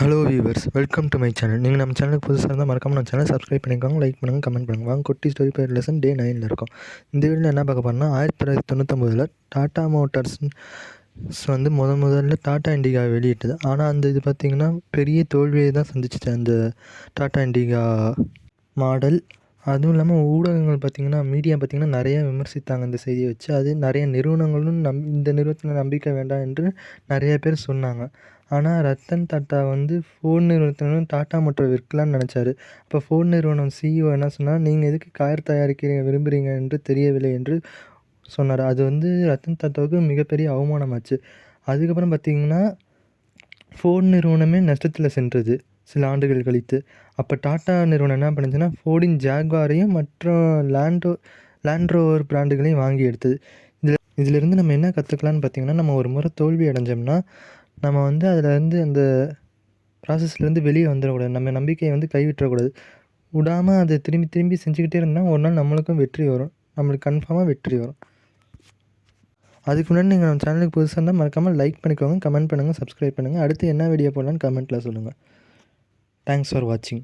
Hello viewers, welcome to my channel. நீங்கள் நம்ம சேனலுக்கு புதுசாக இருந்தால் மறக்காம நம்ம சேனல் சப்ஸ்கிரைப் பண்ணிக்கோங்க, லைக் பண்ணுங்கள், கமெண்ட் பண்ணுங்கள். வாங்க குட்டி ஸ்டோரி பேர் லெசன் டே 9 இருக்கோம். இந்த வீடியோவில் என்ன பார்க்க போகிறோம்னா 1999 டாடா மோட்டார்ஸ் வந்து முதல்ல டாடா இண்டிகா வெளியிட்டது. ஆனால் அந்த இது பார்த்திங்கன்னா பெரிய தோல்வியை தான் சந்திச்சிச்சு அந்த டாடா இண்டிகா மாடல். அதுவும் இல்லாமல் ஊடகங்கள் பார்த்திங்கன்னா மீடியா பார்த்திங்கன்னா நிறைய விமர்சித்தாங்க இந்த செய்தியை வச்சு. அது நிறைய நிறுவனங்களும் இந்த நிறுவனத்தில் நம்பிக்கை வேண்டாம் என்று நிறைய பேர் சொன்னாங்க. ஆனால் ரத்தன் டாட்டா வந்து ஃபோன் நிறுவனத்தினரும் டாட்டா மோட்டார் விற்கலான்னு நினச்சாரு. அப்போ ஃபோன் நிறுவனம் சிஇஓ என்ன சொன்னால், நீங்கள் எதுக்கு கார் தயாரிக்க விரும்புகிறீங்க என்று தெரியவில்லை என்று சொன்னார். அது வந்து ரத்தன் டாட்டாவுக்கு மிகப்பெரிய அவமானமாச்சு. அதுக்கப்புறம் பார்த்திங்கன்னா ஃபோன் நிறுவனமே நஷ்டத்தில் சென்றது சில ஆண்டுகள் கழித்து. அப்போ டாட்டா நிறுவனம் என்ன பண்ணுச்சுன்னா ஃபோர்டின் ஜாக்வாரையும் மற்றும் லேண்ட்ரோவர் பிராண்டுகளையும் வாங்கி எடுத்தது. இதிலிருந்து நம்ம என்ன கற்றுக்கலான்னு பார்த்திங்கன்னா, நம்ம ஒரு முறை தோல்வி அடைஞ்சோம்னா நம்ம வந்து அதிலேருந்து அந்த ப்ராசஸ்லேருந்து வெளியே வந்துடக்கூடாது. நம்ம நம்பிக்கையை வந்து கைவிட்டுறக்கூடாது. விடாமல் அதை திரும்பி திரும்பி செஞ்சுக்கிட்டே இருந்தால் ஒரு நாள் நம்மளுக்கும் வெற்றி வரும். நம்மளுக்கு கன்ஃபார்மாக வெற்றி வரும். அதுக்கு முன்னாடி நீங்கள் நம்ம சேனலுக்கு புதுசாக இருந்தால் மறக்காமல் லைக் பண்ணிக்கோங்க, கமெண்ட் பண்ணுங்கள், சப்ஸ்கிரைப் பண்ணுங்கள். அடுத்து என்ன வீடியோ போடலான்னு கமெண்ட்டில் சொல்லுங்கள். தேங்க்ஸ் ஃபார் வாட்சிங்.